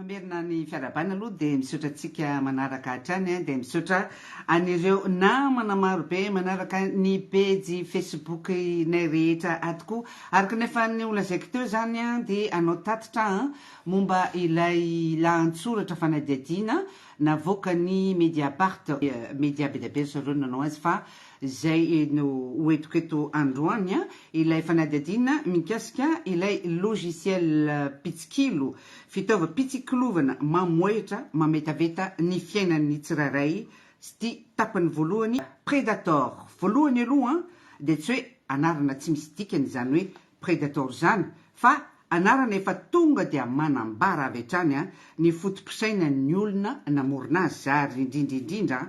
Mamerina ny fiarabana aloha dia misaotra antsika manaraka hatrany dia misaotra an'ireo namana marobe manaraka ny pejy Facebook nay rehetra atoko ary kanefa ny olazaiko teo zany dia anao tatitra momba ilay lahatsoratra fanadihadiana navoaka ny Mediapart media be dia be zareo nanao azy fa zay no hoentiko eto androany ilay fanadihadiana mikasika ilay logiciel pitsikilo fitaova pitsikilovana mamoetra mametaveta ny fiainan'ny tsirairay sy ty tapany voalohany predator voalohany aloha dia tsy hoe anarana tsy misy dikany zany hoe predator zany fa anarana efa tonga dia manambara avy hatrany ny fotopisainan'ny olona namorona azy zary indrindraindrindra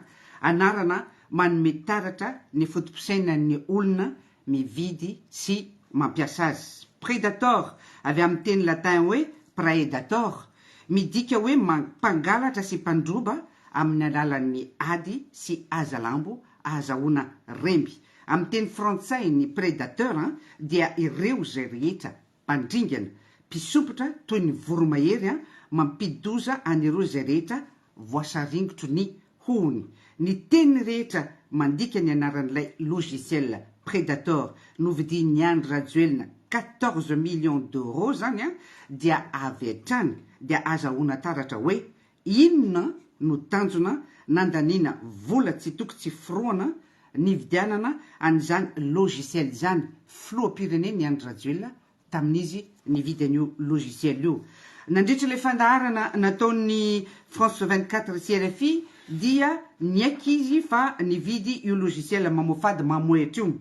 anarana manome taratra ny fotopisainan'ny olona mividy sy mampiasa azy predator avy amin'ny teny latin hoe predator midika hoe mpangalatra sy mpandroba amin'ny alalan'ny ady sy azalambo azahoana remby amin'ny teny frantsay ny predateur dia ireo zay rehetra mpandringana mpisopotra toy ny voromahery mampidoza an'ireo zay rehetra voasaringotro ny hohony ny teny rehetra mandika ny anaran'ilay logiciel predator novidin'ny Andry Rajoelina 14 millions d'euros zany dia avy hatrany dia azahoana taratra hoe inona no tanjona nandaniana vola tsy toko tsy foroana ny vidianana an'izany logiciel zany filoham-pireneny ny Andry Rajoelina tamin'izy nividy an'io logiciel io nandritra ilay fandaharana nataon'ny France 24 sy RFI dia niaiky izy fa nividy io logiciel mamofady mamoetra io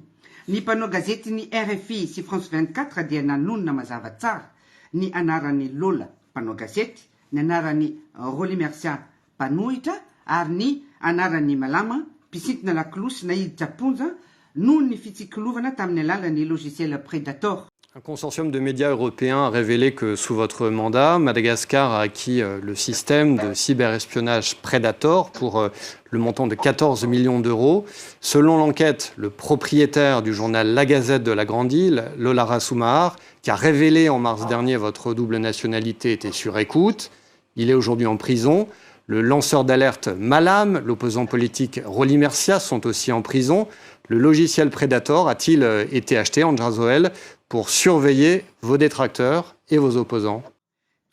ny mpanao gazety ny RFI sy France 24 dia nanonona mazava tsara ny anaran'ny Lola mpanao gazety ny anaran'ny Roly Mercia mpanohitra ary ny anaran'ny Malama mpisintona lakolosy na hiditra ponja noho ny fitsikilovana tamin'ny alalan'ny logiciel Predator. Un consortium de médias européens a révélé que sous votre mandat, Madagascar a acquis le système de cyberespionnage Predator pour le montant de 14 millions d'euros. Selon l'enquête, le propriétaire du journal La Gazette de la Grande Île, Lolara Soumahar, qui a révélé en mars dernier votre double nationalité, était sur écoute. Il est aujourd'hui en prison. Le lanceur d'alerte Malam, l'opposant politique Roly Mercia sont aussi en prison. Le logiciel Predator a-t-il été acheté, Andra Zoel, pour surveiller vos détracteurs et vos opposants?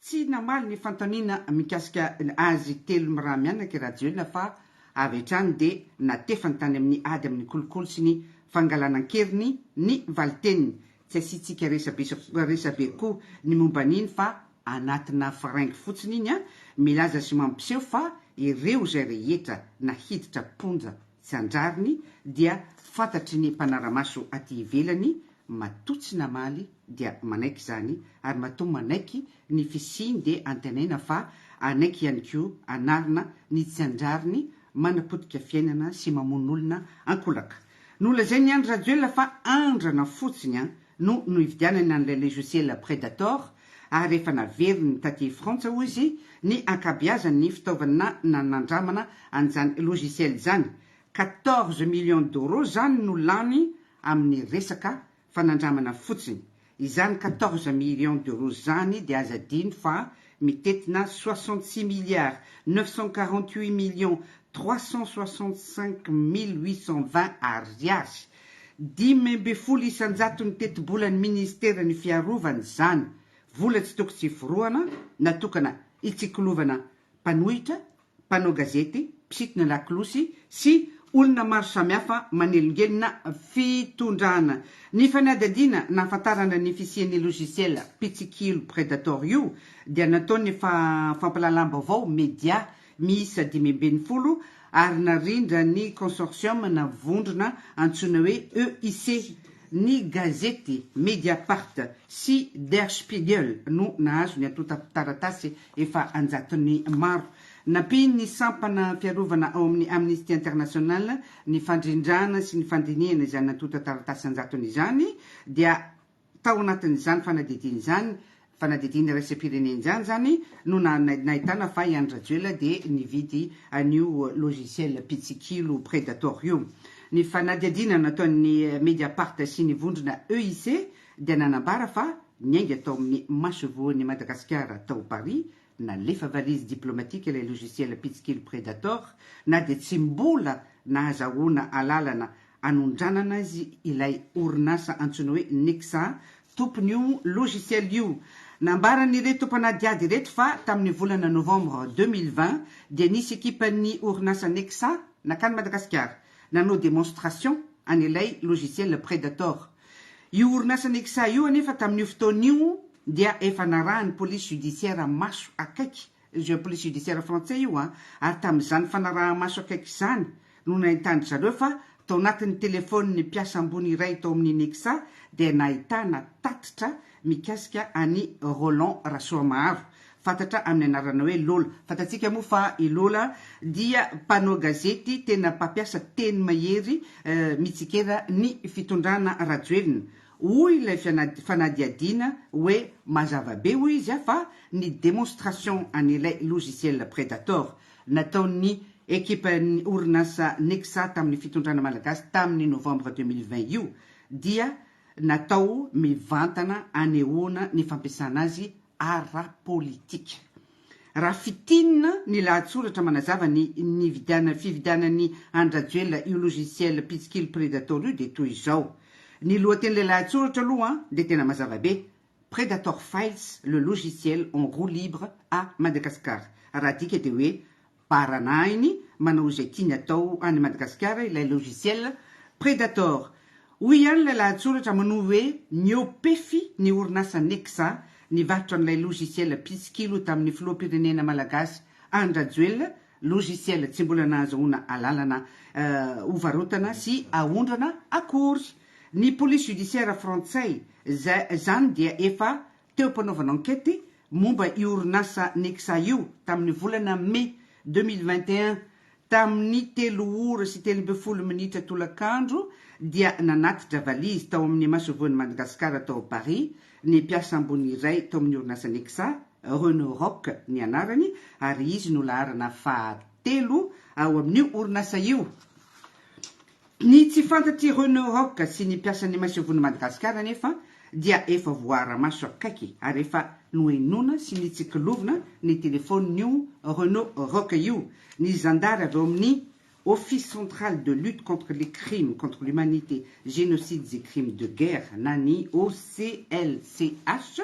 Tsy namaly ny fantaniana mikasika azy telo miraha mianaka Rajoelina fa avy hatrany dia natefany tany amin'ny ady amin'ny kolokolo sy ny fangalanan-keriny ny valiteniny tsy asitsika resabe koa ny momba an'iny fa anatina faraingy fotsiny iny milaza sy mampiseho fa ireo zay rehetra nahiditra ponja sy anjariny dia fantatry ny mpanaramaso aty ivelany matotsy namaly dia manaiky zany ary matoa manaiky ny fisiny dia antenaina fa anaiky ihany koa anarina ny tsy anjariny manapotika fiainana sy mamon'olona ankolaka nolazainy ny Andry Rajoelina fa andrana fotsiny no ividianana an'ilay logiciel Predator ary efa naveriny taty Frantsa hoy izy ny ankabeazany fitaovana nanandramana an'izany logiciel zany 14 millions d'euros zany no lany amin'ny resaka fanandramana fotsiny izany 14 millions d'euros zany dia aza adiny fa mitetina 66 milliards 948 millions 365 820 ariary 10,7 isanjato ny teti-bolan'ny ministeran'ny fiarovany zany vola tsy toko tsy foroana natokana hitsikilovana mpanohitra mpanao gazety mpisintona lakolosy sy olona maro samihafa manelongelina fitondrana ny fanadihadiana nahafantarana ny fisian'ny logiciel pitsikilo Predator io dia nataony fampalalam-baovao media miisa 520 ary narindra ny consortium navondrona antsoina hoe EIC ny gazety Mediapart sy Der Spiegel no nahazo ny atota taratasy efa anjatony maro napiny ny sampana fiarovana ao amin'ny Amnesty International ny fandrindrana sy ny fandiniana izany atota taratasy anjatony izany dia tao anatin'izany fanadihadiana raisam-pireneny zany no nahitana fa i Andry Rajoelina dia nividy an'io logiciel pitsikilo Predator io ny fanadihadiana nataon'ny Mediapart sy ny vondrona EIC dia nanambara fa niainga atao amin'ny masovoan'ny Madagasikara tao Paris nalefa valise diplomatique ilay logiciel pitsikilo Predator na dia tsy mbola nahazahoana alalana anondranana azy ilay orinasa antsoina hoe Nexa tompony io logiciel io. Nambaranyreto mpanadiady reto fa tamin'ny volana novembre 2020 dia nisy ekipan'ny orinasa Nexa nakany Madagasikara nanao démonstration an'ilay logiciel Predator. Io orinasa Nexa io anefa tamin'io fotoan'io dia efa narahany police judiciaire maso akaiky police judiciaire français io ary tamin'izany fanaraha maso akaiky izany no nahitany zareo fa tao anatin'ny telefony ny mpiasa ambony iray tao amin'ny Nexa dia nahitana tatitra mikasika any Roland Rasoamaharo fantatra amin'ny anarana hoe Lola. Fantatsika moa fa i Lola dia mpanao gazety tena mpampiasa teny mahery mitsikera ny fitondrana radioelina. Hoy ilay fanadiadiana hoe mazava be hoy izy fa ny démonstration an'ilay logiciel Predator nataon'ny ekipan'ny orinasa Nexa tamin'ny fitondrana malagasy tamin'ny novembre 2020 io dia natao mivantana anehoana ny fampiasana azy ara-politika. Raha fitinina ny lahatsoratra manazava ny fividianany andrajoela io logiciel pitsikilo Predator io dia toy izao. Ny lohatenin'ilay lahatsoratra aloha dia tena mazava be. Predator Files, le logiciel en roue libre à Madagascar. Raha dika dia hoe baranahiny manao izay tiany atao any Madagasikara ilay logiciel Predator. Hoy ihany ilay lahatsoratra manao hoe niopefy ny orinasa Nexa nivarotra an'ilay logiciel pitsikilo tamin'ny filoham-pirenena malagasy andrajoela logiciel tsy mbola nahazoana alalana hovarotana sy ahondrana akory. Ny police judiciaire français zany dia efa teo mpanaovana enquête momba io orinasa Nexa io tamin'ny volana mai 2021 tamin'ny 3:30 minitra tolakandro dia nanatitra valizy tao amin'ny masovoan'ny Madagasikara tao Paris ny mpiasa ambony iray tao amin'ny orinasa Nexa Renault Rock ny anarany ary izy no laharana fahatelo ao amin'io orinasa io. Ny tsy fantatry Renault Rock sy ny mpiasan'ny masovoan'ny Madagasikara nefa dia efa voara-maso akaiky ary efa noenona sy ny tsikilovina ny telefoniny Renault Rock io. Ny zandary avy ao amin'ny Office central de lutte contre les crimes contre l'humanité, génocides et crimes de guerre na ny OCLCH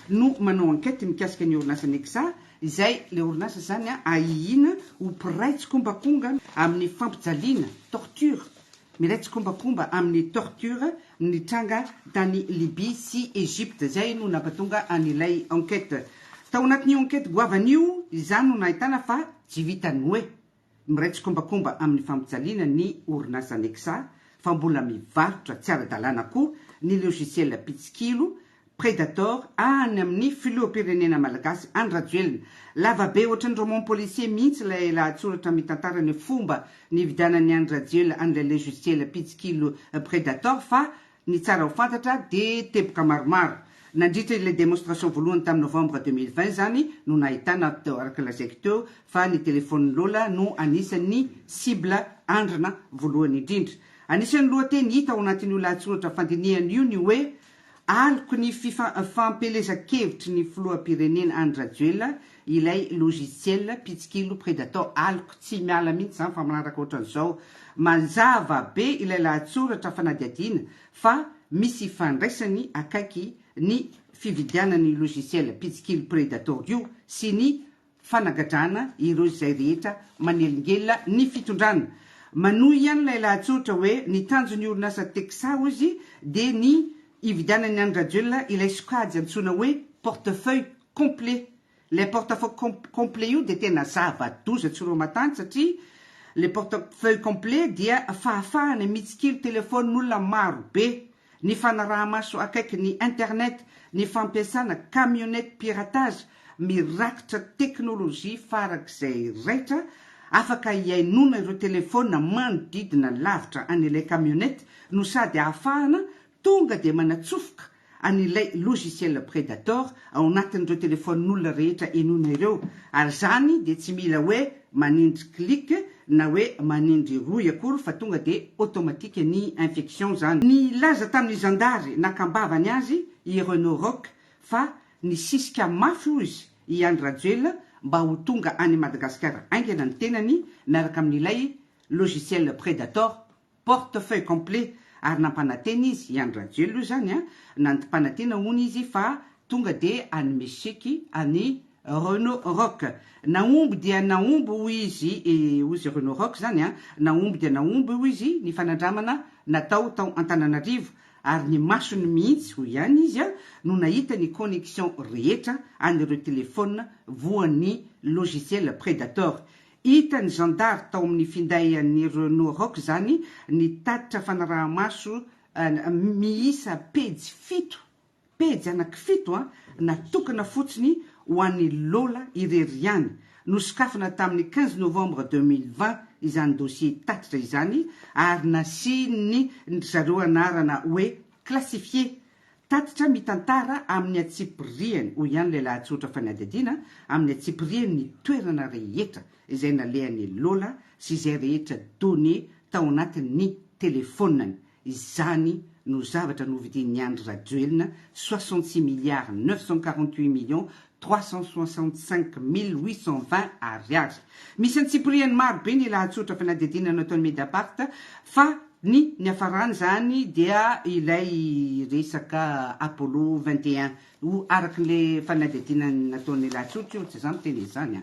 no manao enquête mikasika ny orinasa Nexa izay le orinasa zany ahihina ho piraitsy-kombakonga amin'ny fampijaliana torture miraitsy-kombakomba amin'ny torture nitranga tany Libye sy Egypte. Zay no nampatonga an'ilay enquête. Tao anatin'io enquête goavan'io izany no nahitana fa tsy vitany hoe miraitsy-kombakomba amin'ny fampijaliana ny orinasa Nexa fa mbola mivarotra tsy ara-dalàna koa ny logiciel pitsikilo Predator any amin'ny filoham-pirenena malagasy andrajoelina. Lava be ohatran'ny roman policier mihitsy ilay lahatsoratra mitantara ny fomba nividianany andrajoela an'ilay logiciel pitsikilo Predator fa ny tsara ho fantatra dia teboka maromaro. Nandritra ilay démonstration voalohany tamin'ny novembre 2020 zany no nahitana teo araka lazaiko teo fa ny telefony Lola no anisan'ny cible andrana voalohany indrindra. Anisan'ny lohateny hita ao anatin'io lahatsoratra fandinihany io ny hoe aloko ny fampelezan-kevitry ny filoham-pirenena andrajoela ilay logiciel pitsikilo Predator. Aloko tsy miala mihitsy zany fa manaraka ohatran'izao. Mazava be ilay lahatsoratra fanadiadiana fa misy fandraisany akaiky ny fividianany logiciel pitsikilo Predator io sy ny fanagadrana ireo izay rehetra manelingelina ny fitondrana. Manohy ihany ilay lahatsoratra hoe ny tanjon'ny orinasa Nexa izy dia ny ividianany andrajoela ilay sokajy antsoina hoe portefeuille complet. Le portefeuille complet io dia tena zava-doza tsoro matany satria le portefeuille complet dia fahafahana mitsikilo telefonin'olona maro be, ny fanaraha-maso akaiky ny internet, ny fampiasana camionnette piratage, mirakitra teknôlôjia farak'izay raitra afaka hiainona ireo telefona manodidina lavitra an'ilay camionnette no sady ahafahana tonga dia manatsofoka an'ilay logiciel Predator ao anatin'ireo telefonin'olona rehetra enona ireo. Ary zany dia tsy mila hoe manindry clic na hoe manindry roy akory fa tonga dia automatique ny infection zany. Ny laza tamin'ny zandary nakambavany azy i Renault Rock fa ny sisika mafy izy iandro rajoel mba ho tonga any Madagasikara aingana ny tenany miaraka amin'ilay logiciel Predator portefeuille complet ary nampanantena izy iandro rajoel io zany nantim-panantena hony izy fa tonga de any Mexique any Renault Rock naomby dia naomby hoy izy ozy Renault Rock zany naomby dia naomby hoy izy ny fanandramana natao tao Antananarivo ary ny masony mihitsy ho ihany izy no nahita ny connexion rehetra an'ireo telefona voan'ny logiciel Predator. Hitany gendarme tao amin'ny finday an'ny Renault Rock zany ny tatitra fanaraha-maso miisa pejy anaky 7 natokana fotsiny ho an'ny Lola Ireriany nosokafana tamin'ny 15 novembre 2020 izany dossier tatitra izany ary nasiny zareo anarana hoe classifié tatitra mitantara amin'ny atsipiriany ho ihany lehilahy tsotra fanadidina amin'ny atsipiriany ny toerana rehetra izay nalehan'ny Lola sy izay rehetra donné tao anatin'ny telefoniny izany no zavatra novidin'ny Andry Rajoelina 66 milliards 948 millions 365 820 ariary. Misy antsipiriany maro be ny lahatsotra fanadidina nataon'ny Mediapart fa ny hafarany zany dia ilay resaka Apollo 21 ho arakin'le fanadidina nataon'ny lahatsotra io tsy zany teny zany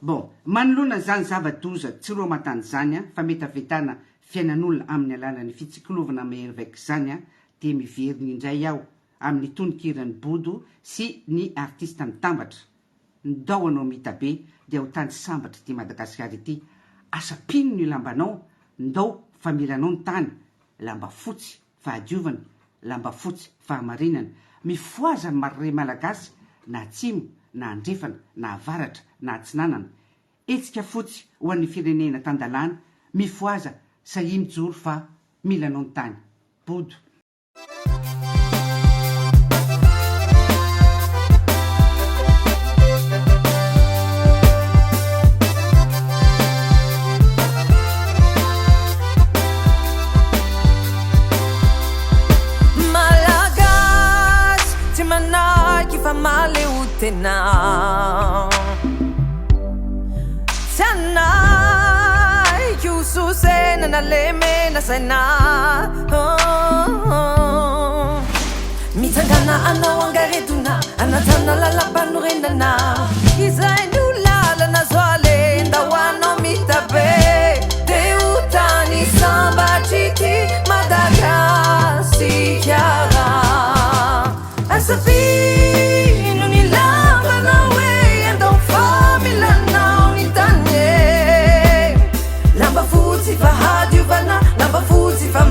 bon manoloana zany zava-doza tsy roa matany zany fa mety avetana fiainan'olona amin'ny alalan'ny fitsikilovana mehervek zany dia miveriny indray aho amin'ny tononkirany bodo sy ny artista mitambatra ndao anao mitabe dia ho tany sambatra ty Madagasikara ity asapino ny lambanao ndao familanao ny tany lamba fotsy fahadiovana lamba fotsy fahamarinana mifoaza marre malagasy na atsimo na andrefana na avaratra na atsinanana etsika fotsy ho an'ny firenena tandalana mifoaza sahiny joro fa milanao ny tany bodo. Now Sana Yusu Sena na leme na sana Mitangana ana wangaretuna Anatana lalaban rendana Izainu lala na zwale Ndawano mitabe Te utani samba chiti Madagasikara Asafi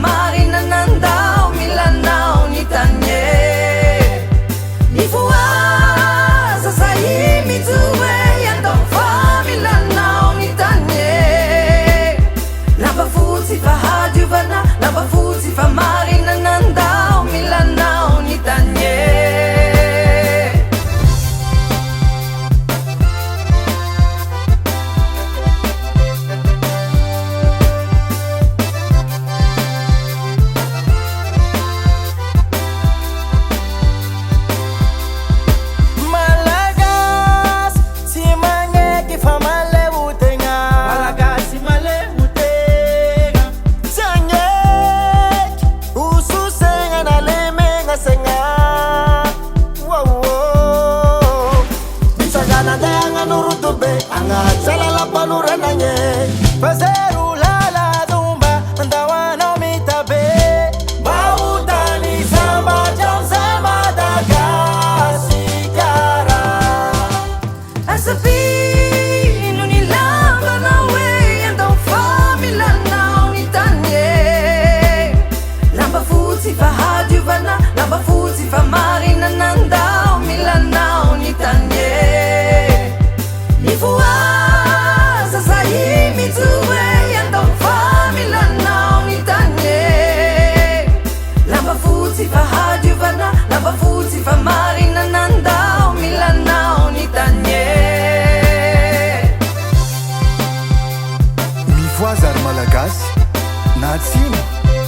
Marina nandao milanao nitanye Nifuaza sahi mitue yandao fa milanao nitanye Lamba fuzi fa haduvana Lamba fuzi fa marina nandao milanao nitanye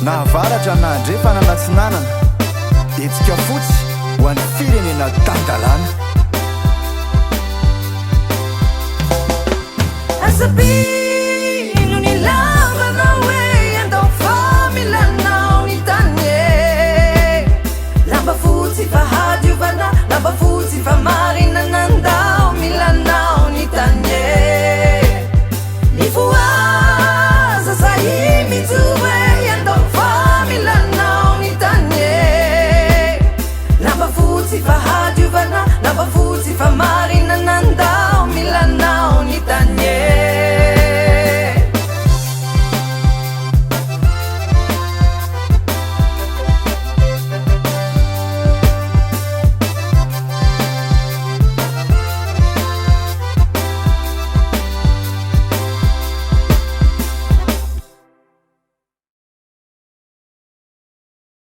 na avaratra na andrefa na natsinanana etsika fotsy ho an'ny firenena tandalana Sabino ni lavanao e andao fa milanao ni tanie lamba fotsy fa hadiovana lamba fotsy fa marina nandao milanao ni tanie ni foaza sahi mijo